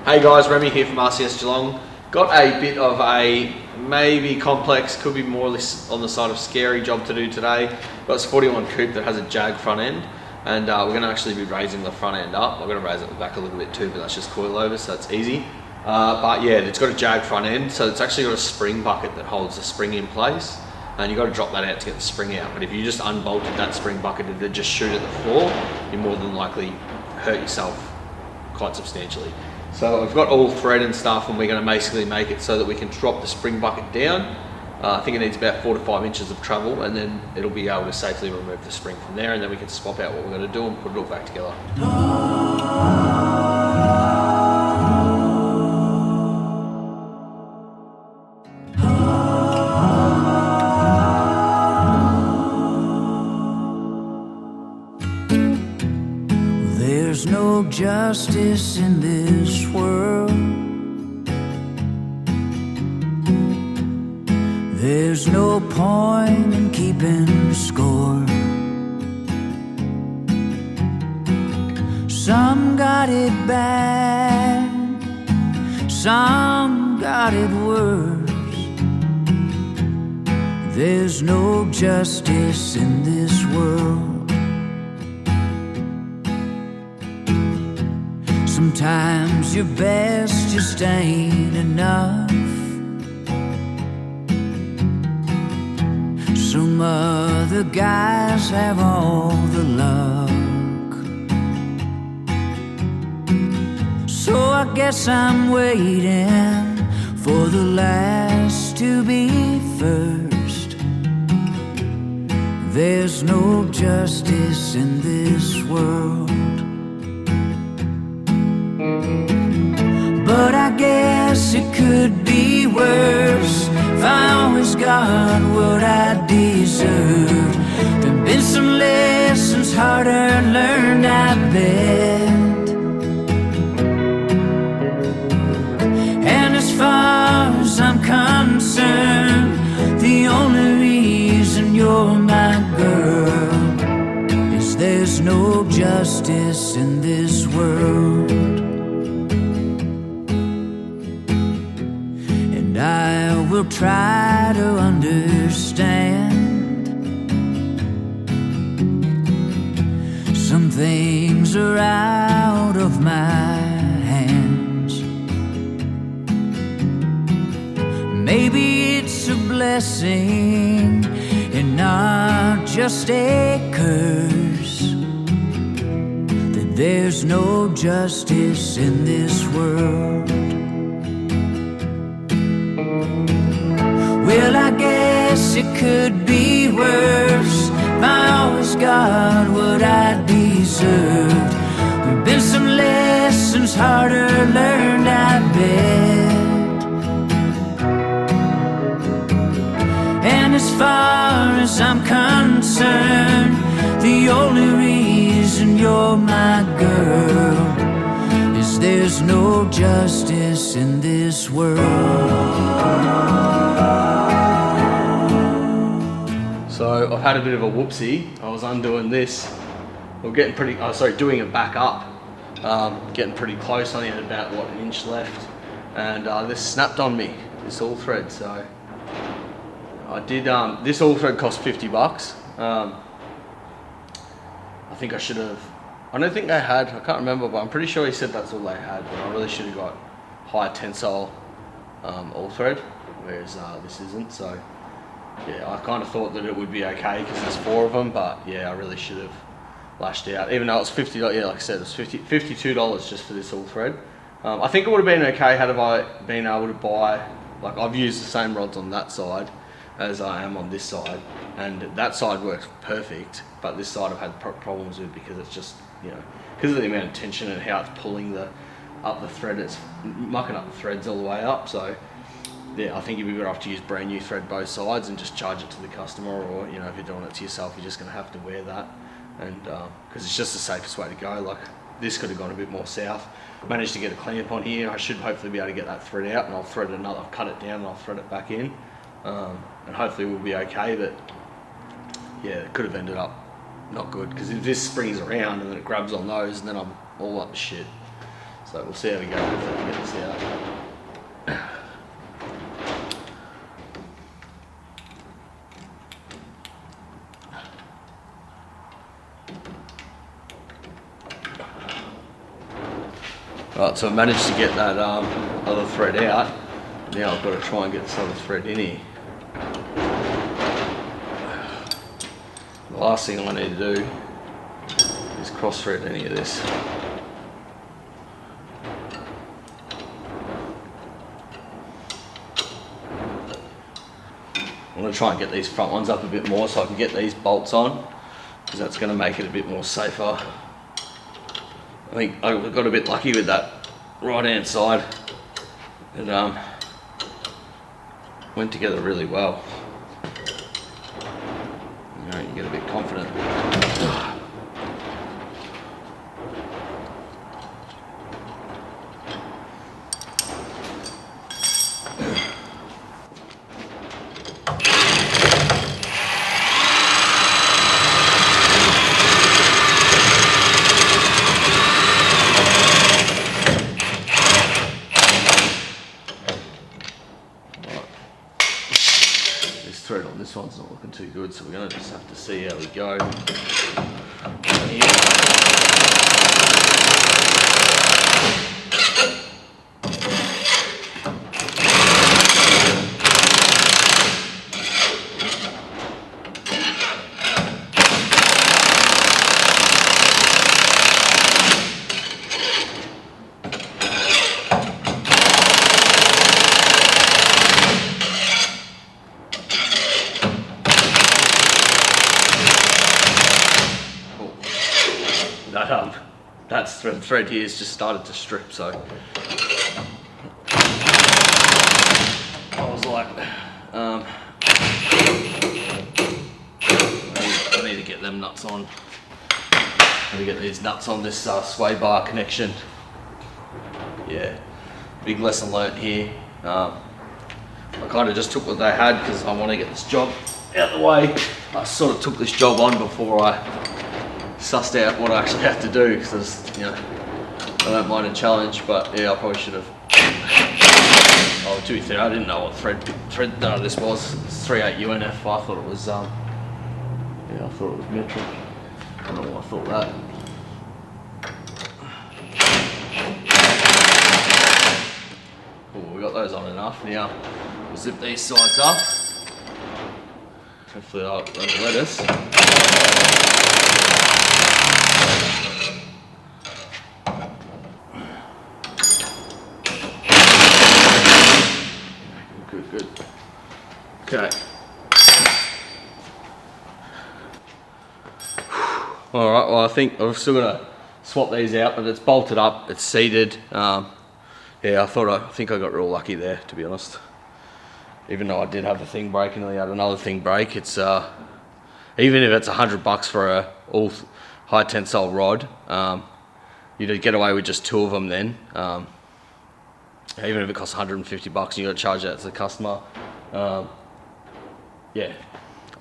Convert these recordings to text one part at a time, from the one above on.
Hey guys, Remy here from RCS Geelong. Got a bit of a maybe complex, could be more or less on the side of scary job to do today. Got this 41 Coupe that has a jag front end, and we're going to actually be raising the front end up. I'm going to raise it back a little bit too, but that's just coilover, so that's easy. But yeah, it's got a jag front end, so it's actually got a spring bucket that holds the spring in place, and you've got to drop that out to get the spring out. But if you just unbolted that spring bucket and then just shoot at the floor, you more than likely hurt yourself quite substantially. So I've got all thread and stuff, and we're going to basically make it so that we can drop the spring bucket down. I think it needs about 4 to 5 inches of travel, and then it'll be able to safely remove the spring from there, and then we can swap out what we're going to do and put it all back together. There's no justice in this world. There's no point in keeping score. Some got it bad, some got it worse. There's no justice in this world. Sometimes your best just ain't enough. Some other guys have all the luck. So I guess I'm waiting for the last to be first. There's no justice in this world. But I guess it could be worse if I always got what I deserve. There've been some lessons harder learned, I bet. And as far as I'm concerned, the only reason you're my girl is there's no justice in this world. I will try to understand. Some things are out of my hands. Maybe it's a blessing and not just a curse, that there's no justice in this world. Well, I guess it could be worse if I always got what I deserved. There've been some lessons harder learned, I bet. And as far as I'm concerned, the only reason you're my girl is there's no justice in this world. So I've had a bit of a whoopsie. I was undoing this. We're getting pretty, doing it back up. Getting pretty close, only had about, an inch left. And this snapped on me, this all thread. So I did, this all thread cost 50 bucks. I think I should have, I don't think they had, I can't remember, but I'm pretty sure he said that's all they had. But I really should have got high tensile all thread, whereas this isn't. So yeah, I kind of thought that it would be okay because there's 4 of them, but yeah, I really should have lashed out. Even though it was $50, yeah, like I said, it was $52 just for this all thread. I think it would have been okay had I been able to buy, like I've used the same rods on that side as I am on this side, and that side works perfect, but this side I've had problems with because it's just, because of the amount of tension and how it's pulling up the thread, it's mucking up the threads all the way up. So yeah, I think you'd be better off to use brand new thread both sides and just charge it to the customer, or if you're doing it to yourself, you're just going to have to wear that, and because it's just the safest way to go. Like this could have gone a bit more south. Managed to get a clamp on here. I should hopefully be able to get that thread out, and I'll thread another. I'll cut it down and I'll thread it back in, and hopefully we'll be okay. But yeah, it could have ended up not good, because if this springs around and then it grabs on those, and then I'm all up to shit. So we'll see how we go. Hopefully we get this out. Right, so I managed to get that other thread out. Now I've got to try and get this other thread in here. The last thing I need to do is cross thread any of this. I'm going to try and get these front ones up a bit more so I can get these bolts on, because that's going to make it a bit more safer. I think I got a bit lucky with that right hand side. It went together really well. You know, you get a bit confident. Thread on this one's not looking too good, so we're going to just have to see how we go. That thread here has just started to strip, so I was like, I need to get them nuts on. I need to get these nuts on this sway bar connection. Yeah, big lesson learnt here. I kind of just took what they had because I want to get this job out of the way. I sort of took this job on before I sussed out what I actually have to do, because, you know, I don't mind a challenge, but yeah, I probably should have. Oh, to be fair, I didn't know what thread this was. It's 38 UNF. I thought it was yeah, I thought it was metric. I don't know why I thought that. Cool, we got those on enough. Now we'll zip these sides up. Hopefully I'll let us. Good. Okay. All right. Well, I think I've still got to swap these out, but it's bolted up. It's seated. Yeah, I think I got real lucky there, to be honest. Even though I did have a thing break and I had another thing break, it's even if it's $100 for a all high tensile rod, you'd get away with just 2 of them then. Even if it costs $150 and you got to charge that to the customer. Yeah,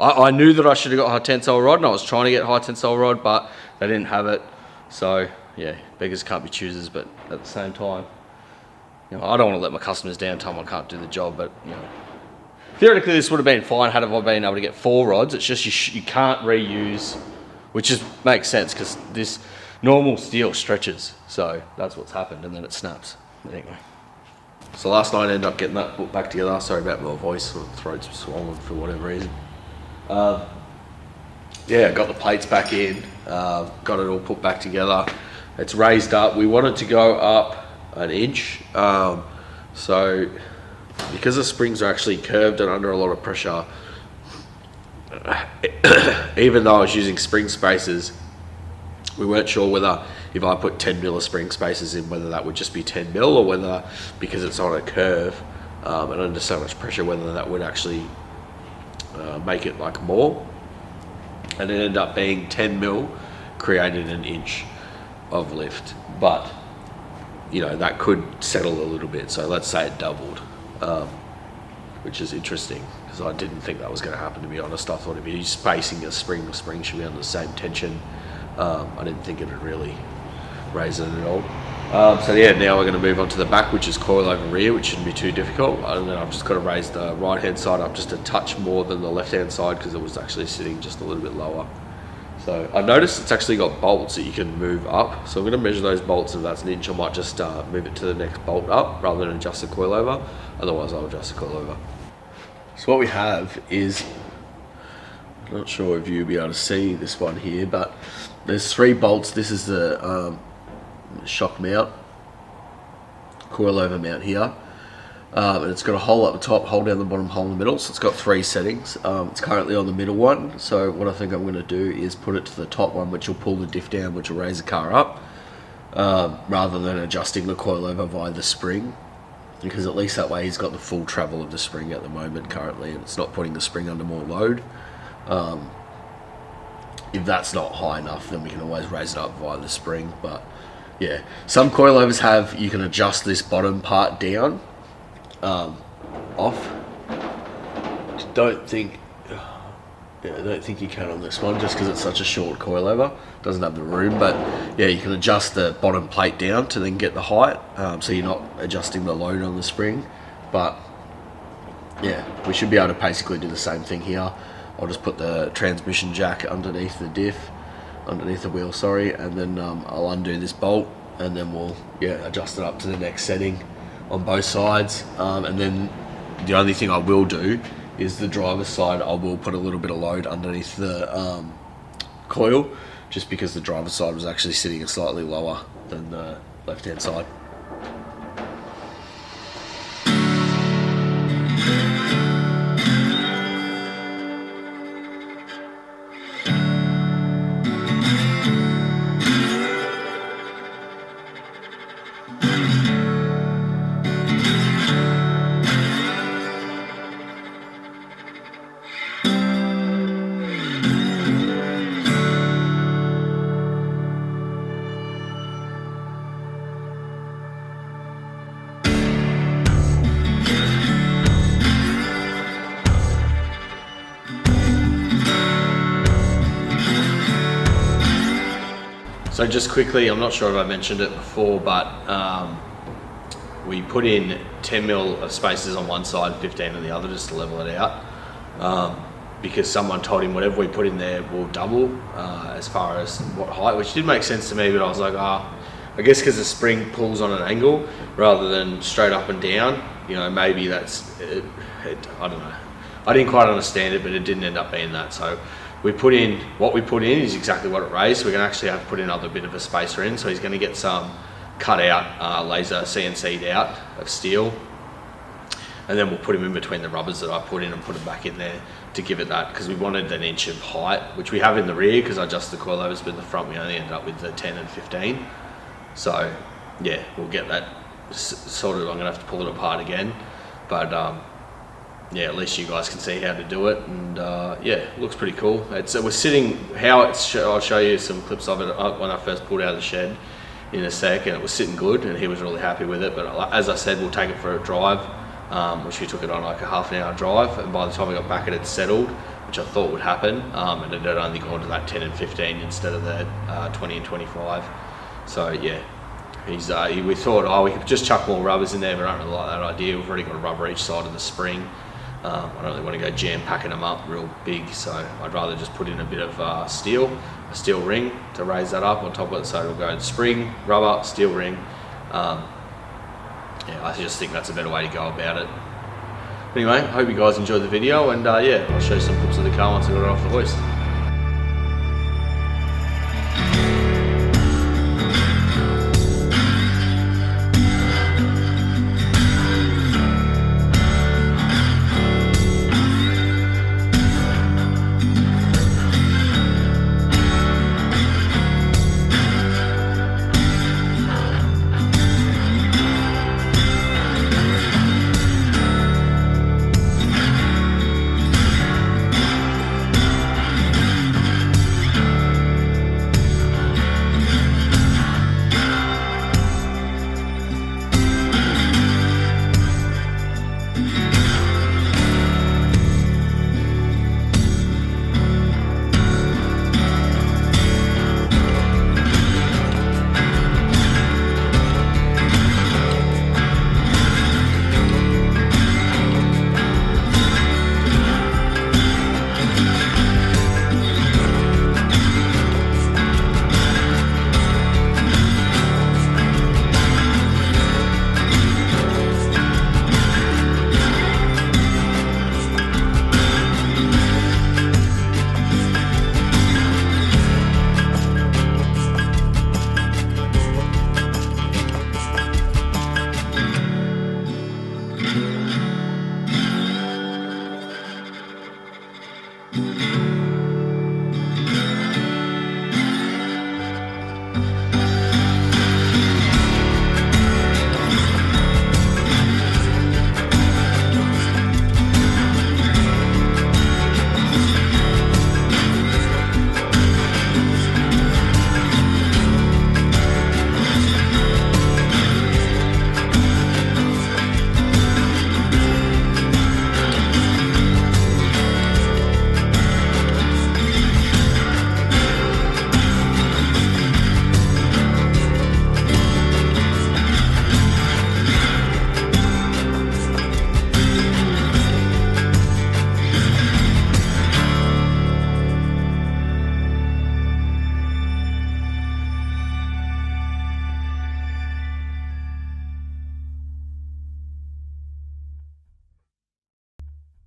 I knew that I should have got high tensile rod, and I was trying to get high tensile rod, but they didn't have it. So yeah, beggars can't be choosers, but at the same time, you know, I don't want to let my customers down, tell them I can't do the job, but you know, theoretically this would have been fine had I been able to get 4 rods. It's just you can't reuse, which makes sense because this normal steel stretches, so that's what's happened, and then it snaps. Anyway. So last night I ended up getting that put back together. Sorry about my voice, or throat's swollen for whatever reason. Yeah, got the plates back in, got it all put back together. It's raised up. We want it to go up an inch. So because the springs are actually curved and under a lot of pressure, even though I was using spring spacers, we weren't sure whether if I put 10 mil of spring spacers in, whether that would just be 10 mil, or whether, because it's on a curve and under so much pressure, whether that would actually make it like more. And it ended up being 10 mil created an inch of lift, but you know, that could settle a little bit. So let's say it doubled, which is interesting because I didn't think that was going to happen, to be honest. I thought if you're spacing a spring, the spring should be under the same tension. I didn't think it would really raise it at all. So yeah, now we're going to move on to the back, which is coilover rear, which shouldn't be too difficult. And then I've just got to raise the right hand side up just a touch more than the left hand side because it was actually sitting just a little bit lower. So I've noticed it's actually got bolts that you can move up. So I'm going to measure those bolts. If that's an inch, I might just move it to the next bolt up rather than adjust the coilover. Otherwise I'll adjust the coilover. So what we have is, I'm not sure if you'll be able to see this one here, but there's 3 bolts. This is the shock mount, coilover mount here, and it's got a hole up the top, hole down the bottom, hole in the middle. So it's got 3 settings. It's currently on the middle one. So what I think I'm going to do is put it to the top one, which will pull the diff down, which will raise the car up, rather than adjusting the coilover via the spring, because at least that way he's got the full travel of the spring at the moment currently, and it's not putting the spring under more load. If that's not high enough, then we can always raise it up via the spring. But yeah, some coilovers have, you can adjust this bottom part down, off. I don't think you can on this one, just because it's such a short coilover. Doesn't have the room, but yeah, you can adjust the bottom plate down to then get the height, so you're not adjusting the load on the spring. But yeah, we should be able to basically do the same thing here. I'll just put the transmission jack underneath the diff, underneath the wheel, sorry, and then I'll undo this bolt, and then we'll adjust it up to the next setting on both sides. And then the only thing I will do is the driver's side, I will put a little bit of load underneath the coil, just because the driver's side was actually sitting slightly lower than the left hand side. So just quickly, I'm not sure if I mentioned it before, but we put in 10 mil of spacers on one side, 15 on the other, just to level it out. Because someone told him whatever we put in there will double as far as what height, which did make sense to me, but I was like, I guess because the spring pulls on an angle rather than straight up and down, you know, maybe that's it, I don't know. I didn't quite understand it, but it didn't end up being that. So we put in, what we put in is exactly what it raised. So we're going to actually have to put in another bit of a spacer in. So he's going to get some cut out, laser CNC'd out of steel. And then we'll put him in between the rubbers that I put in and put him back in there to give it that, because we wanted an inch of height, which we have in the rear because I adjusted the coilovers, but in the front we only ended up with the 10 and 15. So yeah, we'll get that sorted. I'm going to have to pull it apart again. But yeah, at least you guys can see how to do it, and yeah, it looks pretty cool. We're sitting, I'll show you some clips of it when I first pulled out of the shed in a sec, and it was sitting good, and he was really happy with it. But as I said, we'll take it for a drive, which we took it on like a half an hour drive, and by the time we got back it had settled, which I thought would happen, and it had only gone to that 10 and 15 instead of the 20 and 25. So yeah, we thought, we could just chuck more rubbers in there, but I don't really like that idea. We've already got a rubber each side of the spring. I don't really want to go jam packing them up real big, so I'd rather just put in a bit of a steel ring to raise that up on top of it, so it'll go spring, rubber, steel ring. Yeah, I just think that's a better way to go about it. Anyway, I hope you guys enjoyed the video, and yeah, I'll show you some clips of the car once I got it off the hoist.